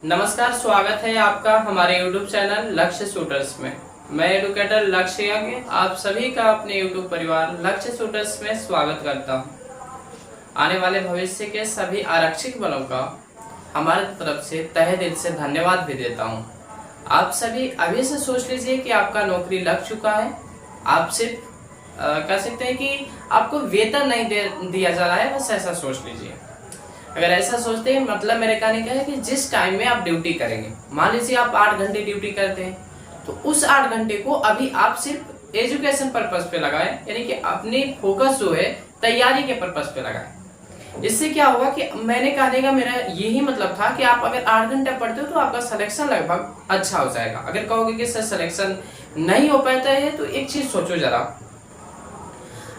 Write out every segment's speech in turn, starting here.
नमस्कार, स्वागत है आपका हमारे YouTube चैनल लक्ष्य शूटर्स में। मैं एडुकेटर लक्ष्य यज्ञ आप सभी का अपने YouTube परिवार लक्ष्य शूटर्स में स्वागत करता हूं। आने वाले भविष्य के सभी आरक्षित बलों का हमारे तरफ से तहे दिल से धन्यवाद भी देता हूं। आप सभी अभी से सोच लीजिए कि आपका नौकरी लग चुका है। आप सिर्फ कह सकते हैं कि आपको वेतन नहीं दिया जा रहा है, बस ऐसा सोच लीजिए। अगर ऐसा सोचते हैं मतलब मेरे कहने का है कि जिस टाइम में आप ड्यूटी करेंगे, मान लीजिए आप 8 घंटे ड्यूटी करते हैं, तो उस 8 घंटे को अभी आप सिर्फ एजुकेशन पर्पस पे लगाएं, यानी कि अपनी फोकस जो है तैयारी के पर्पस पे लगाएं। इससे क्या होगा कि मैंने कहने का मेरा यही मतलब था कि आप अगर 8 घंटे पढ़ते हो तो आपका सिलेक्शन लगभग अच्छा हो जाएगा। अगर कहोगे कि सर सिलेक्शन नहीं हो पाता है, तो एक चीज सोचो जरा,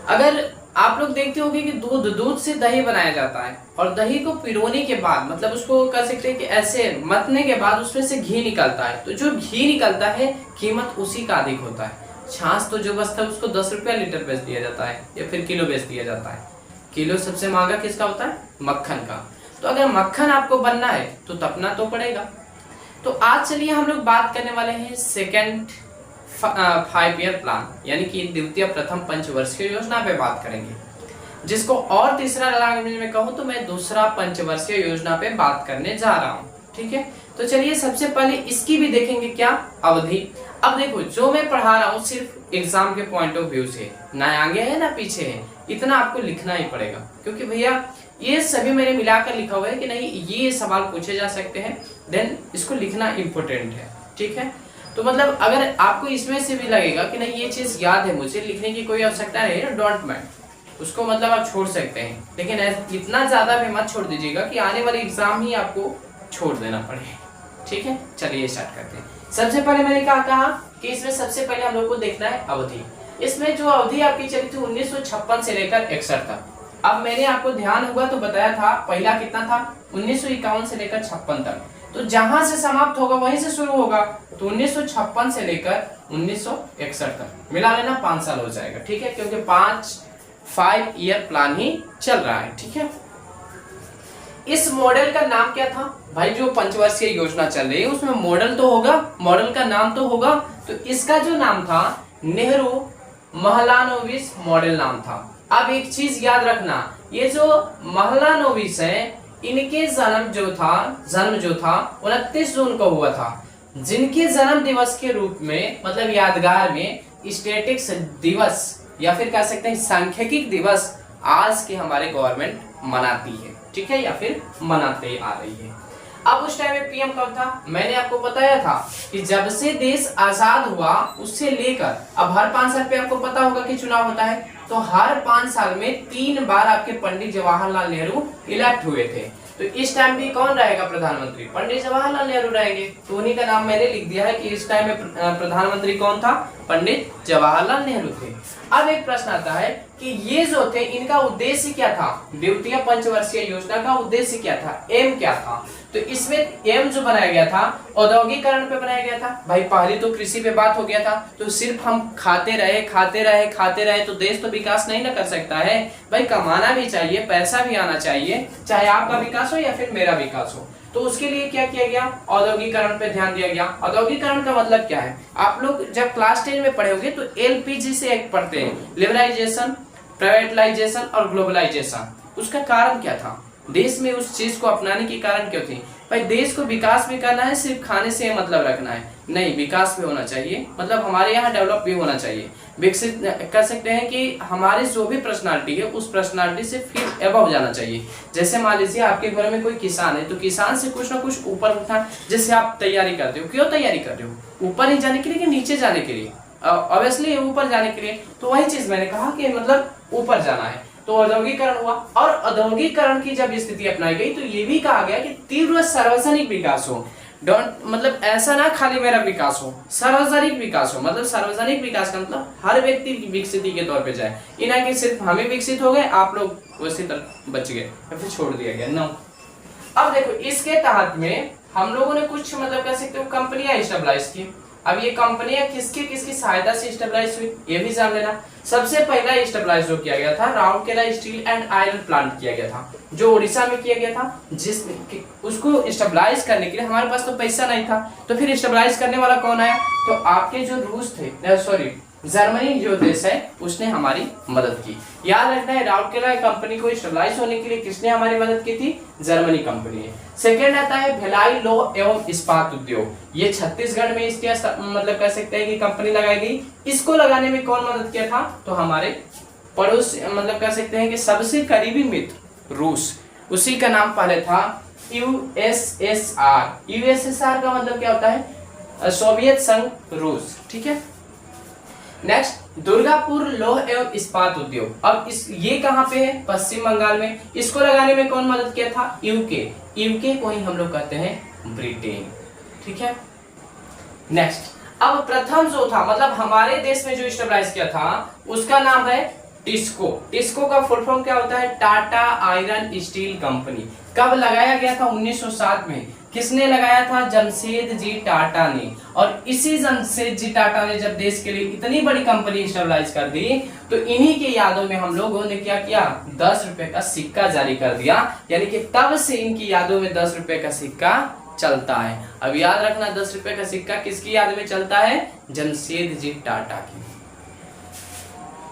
अगर आप लोग देखते होंगे कि दूध से दही बनाया जाता है और दही को पिरोने के बाद मतलब उसको कह सकते हैं कि ऐसे मतने के बाद उसमें से घी निकलता है, तो जो घी निकलता है कीमत उसी का अधिक होता है। छाछ तो जो बचता है उसको 10 रुपया लीटर बेच दिया जाता है या फिर किलो बेच दिया जाता है। किलो सबसे महंगा किसका होता है? मक्खन का। तो अगर मक्खन आपको बनना है तो तपना तो पड़ेगा। तो आज चलिए हम लोग बात करने वाले हैं सेकेंड 5 ईयर प्लान, यानी कि द्वितीय प्रथम पंचवर्षीय योजना पे बात करेंगे, जिसको और तीसरा लैंग्वेज में कहूँ तो मैं दूसरा पंचवर्षीय योजना पे बात करने जा रहा हूँ। ठीक है, तो चलिए सबसे पहले इसकी भी देखेंगे क्या अवधि। अब देखो, जो मैं पढ़ा रहा हूँ सिर्फ एग्जाम के पॉइंट ऑफ व्यू से, ना आगे है ना पीछे है, इतना आपको लिखना ही पड़ेगा, क्योंकि भैया ये सभी मैंने मिलाकर लिखा हुआ है कि नहीं ये सवाल पूछे जा सकते हैं, देन इसको लिखना इंपॉर्टेंट है। ठीक है, तो मतलब अगर आपको इसमें से भी लगेगा कि नहीं ये चीज याद है, मुझे लिखने की कोई आवश्यकता नहीं है, डोंट माइंड, उसको मतलब आप छोड़ सकते हैं, लेकिन इतना ज्यादा भी मत छोड़ दीजिएगा कि आने वाले एग्जाम ही आपको छोड़ देना पड़े। ठीक है, चलिए स्टार्ट करते हैं। सबसे पहले मैंने कहा कि इसमें सबसे पहले हम लोग को देखना है अवधि। इसमें जो अवधि आपकी चली थी 1956 से लेकर 61 तक। अब मैंने आपको ध्यान होगा तो बताया था पहला कितना था, 1951 से लेकर 56 तक। तो जहां से समाप्त होगा वहीं से शुरू होगा, तो 1956 से लेकर 1961 तक मिला लेना 5 साल हो जाएगा। ठीक है, क्योंकि 5 ईयर प्लान ही चल रहा है। ठीक है, इस मॉडल का नाम क्या था भाई? जो पंचवर्षीय योजना चल रही है उसमें मॉडल तो होगा, मॉडल का नाम तो होगा, तो इसका जो नाम था नेहरू महलानोबिस मॉडल नाम था। अब एक चीज याद रखना, ये जो महलानोबिस है इनके जन्म जो था 29 जून को हुआ था, जिनके जन्म दिवस के रूप में मतलब यादगार में स्टैटिस्टिक्स दिवस या फिर कह सकते हैं सांख्यिकी दिवस आज के हमारे गवर्नमेंट मनाती है। ठीक है, या फिर मनाते आ रही है। अब उस टाइम में पीएम कब था? मैंने आपको बताया था कि जब से देश आजाद हुआ उससे लेकर अब हर 5 साल पे आपको पता होगा कि चुनाव होता है, तो हर 5 साल में 3 बार आपके पंडित जवाहरलाल नेहरू इलेक्ट हुए थे। तो इस टाइम भी कौन रहेगा प्रधानमंत्री? पंडित जवाहरलाल नेहरू रहेंगे। तो उन्हीं का नाम मैंने लिख दिया है कि इस टाइम में प्रधानमंत्री कौन था? पंडित जवाहरलाल नेहरू थे। अब एक प्रश्न आता है कि ये जो थे इनका उद्देश्य क्या था? द्वितीय पंचवर्षीय योजना का उद्देश्य क्या था? एम क्या था? तो इसमें एम जो बनाया गया था औद्योगिकरण पे बनाया गया था। भाई पहले तो कृषि पे बात हो गया था, तो सिर्फ हम खाते रहे तो देश तो विकास नहीं ना कर सकता है। भाई कमाना भी चाहिए, पैसा भी आना चाहिए, चाहे आपका विकास हो या फिर मेरा विकास हो। तो उसके लिए क्या किया गया? औद्योगिकरण पे ध्यान दिया गया। औद्योगिकरण का मतलब क्या है? आप लोग जब क्लास 10 में पढ़े होंगे तो एलपीजी से एक पढ़ते हैं, लिबरलाइजेशन, प्राइवेटाइजेशन और ग्लोबलाइजेशन। उसका कारण क्या था? देश में उस चीज को अपनाने के कारण क्यों थी? भाई देश को विकास भी करना है, सिर्फ खाने से मतलब रखना है नहीं, विकास भी होना चाहिए, मतलब हमारे यहाँ डेवलप भी होना चाहिए, विकसित कर सकते हैं कि हमारी जो भी पर्सनालिटी है उस पर्सनालिटी से फिर एबव जाना चाहिए। जैसे मान लीजिए आपके घर में कोई किसान है, तो किसान से कुछ ना कुछ ऊपर उठना, जैसे आप तैयारी करते हो, क्यों तैयारी कर रहे हो? ऊपर ही जाने के लिए कि नीचे जाने के लिए? ऑब्वियसली ऊपर जाने के लिए। तो वही चीज मैंने कहा कि मतलब ऊपर जाना है, तो औद्योगिकरण हुआ। और औद्योगिकरण की जब स्थिति अपनाई गई तो ये भी कहा गया कि तीव्र सार्वजनिक विकास हो। डोंट मतलब ऐसा ना खाली मेरा विकास हो, सार्वजनिक विकास हो। मतलब सार्वजनिक विकास का मतलब हर व्यक्ति विकसित के तौर पे जाए, इना कि सिर्फ हमें विकसित हो गए आप लोग उसी तरह बच गए या फिर छोड़ दिया गया ना। अब देखो इसके तहत में हम लोगों ने कुछ मतलब कह सकते हो कंपनियां स्टेबलाइज की। अब ये कंपनियां किसकी किसकी सहायता से स्टेबलाइज हुई ये भी जान लेना। सबसे पहला स्टेबलाइज जो किया गया था Rourkela steel and iron plant किया गया था, जो उड़ीसा में किया गया था, जिसमें उसको स्टेबलाइज करने के लिए हमारे पास तो पैसा नहीं था, तो फिर स्टेबलाइज करने वाला कौन आया, तो आपके जो रूस थे, सॉरी जर्मनी जो देश है उसने हमारी मदद की। याद रखना है राउरकेला कंपनी को स्टेबलाइज होने के लिए किसने हमारी मदद की थी, जर्मनी कंपनी ने। सेकेंड आता है भिलाई लौह एवं इस्पात उद्योग, ये छत्तीसगढ़ में इसके मतलब कह सकते हैं कि कंपनी लगाई गई। इसको लगाने में कौन मदद किया था, तो हमारे पड़ोस मतलब कह सकते हैं कि सबसे करीबी मित्र रूस, उसी का नाम पहले था यूएसएसआर। यूएसएसआर का मतलब क्या होता है, सोवियत संघ रूस, ठीक है। नेक्स्ट दुर्गापुर लौह एवं इस्पात उद्योग, अब इस ये कहाँ पे है, पश्चिम बंगाल में। इसको लगाने में कौन मदद किया था, यूके। यूके को ही हम लोग कहते हैं ब्रिटेन, ठीक है। नेक्स्ट अब प्रथम जो था मतलब हमारे देश में जो स्टेबलाइज किया था उसका नाम है टिस्को। टिस्को का फुल फॉर्म क्या होता है, टाटा आयरन स्टील कंपनी। कब लगाया गया था, 1907 में। किसने लगाया था, जमशेद जी टाटा ने। और इसी जमशेद जी टाटा ने जब देश के लिए इतनी बड़ी कंपनी स्टेबलाइज कर दी तो इन्हीं के यादों में हम लोगों ने क्या किया, 10 रुपए का सिक्का जारी कर दिया, यानी कि तब से इनकी यादों में 10 रुपए का सिक्का चलता है। अब याद रखना 10 रुपए का सिक्का किसकी याद में चलता है, जमशेद जी टाटा की।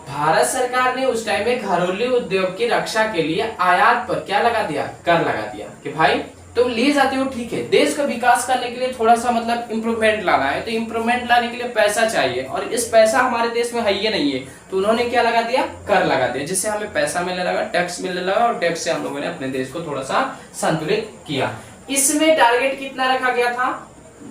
भारत सरकार ने उस टाइम में घरेलू उद्योग की रक्षा के लिए आयात पर क्या लगा दिया, कर लगा दिया कि भाई तुम ले जाते हो ठीक है, देश का विकास करने के लिए थोड़ा सा मतलब इम्प्रूवमेंट लाना है, तो इम्प्रूवमेंट लाने के लिए पैसा चाहिए और इस पैसा हमारे देश में है ही नहीं है, तो उन्होंने क्या लगा दिया, कर लगा दिया, जिससे हमें पैसा मिलने लगा, टैक्स मिलने लगा और टैक्स से हम लोगों ने अपने देश को थोड़ा सा संतुलित किया। इसमें टारगेट कितना रखा गया था,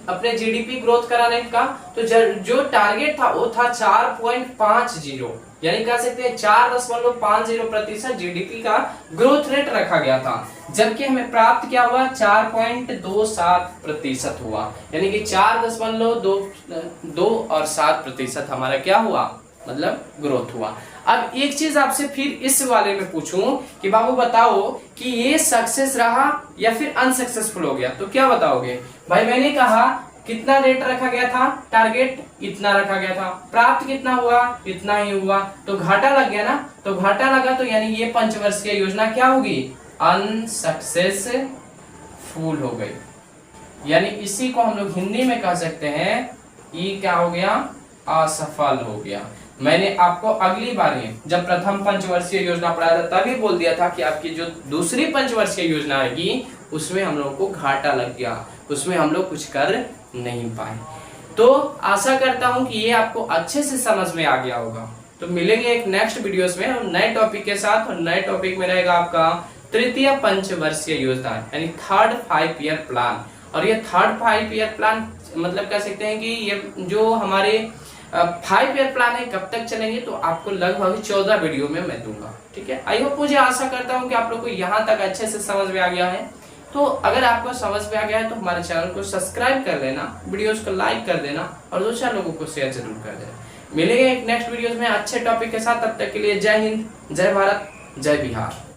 अपने जीडीपी ग्रोथ कराने का, तो जो टारगेट था वो था 4.50, यानी कह सकते हैं 4.50% जीडीपी का ग्रोथ रेट रखा गया था, जबकि हमें प्राप्त क्या हुआ 4.27% हुआ, यानी कि 4.27% हमारा क्या हुआ, मतलब ग्रोथ हुआ। अब एक चीज आपसे फिर इस वाले में पूछूं कि बाबू बताओ कि ये सक्सेस रहा या फिर अनसक्सेसफुल हो गया, तो क्या बताओगे भाई। मैंने कहा कितना रेट रखा गया था, टारगेट इतना रखा गया था, प्राप्त कितना हुआ, इतना ही हुआ, तो घाटा लग गया ना, तो घाटा लगा तो यानी ये पंचवर्षीय योजना क्या होगी, अनसक्सेसफुल हो गई, यानी इसी को हम लोग हिंदी में कह सकते हैं ये क्या हो गया, असफल हो गया। मैंने आपको अगली बार जब प्रथम पंचवर्षीय योजना पढ़ाया था तभी बोल दिया था कि आपकी जो दूसरी पंचवर्षीय योजना आएगी उसमें हम लोगों को घाटा लग गया, उसमें हम लोग कुछ कर नहीं पाए। तो आशा करता हूं कि ये आपको अच्छे से समझ में आ गया होगा। तो मिलेंगे एक नेक्स्ट वीडियोस में और नए टॉपिक के साथ, और नए टॉपिक में रहेगा आपका तृतीय पंचवर्षीय योजना यानी थर्ड 5 ईयर प्लान। और ये थर्ड 5 ईयर प्लान मतलब कह सकते हैं कि ये जो हमारे 5 ईयर प्लान है कब तक चलेंगे, तो आपको लगभग 14 वीडियो में मैं दूंगा, ठीक है। आई होप, मुझे आशा करता हूं कि आप लोग को यहाँ तक अच्छे से समझ में आ गया है। तो अगर आपको समझ में आ गया है तो हमारे चैनल को सब्सक्राइब कर लेना, वीडियोस को लाइक कर देना और 2-4 लोगों को शेयर जरूर कर देना। मिलेंगे एक नेक्स्ट वीडियोस में अच्छे टॉपिक के साथ, तब तक के लिए जय हिंद, जय भारत, जय बिहार।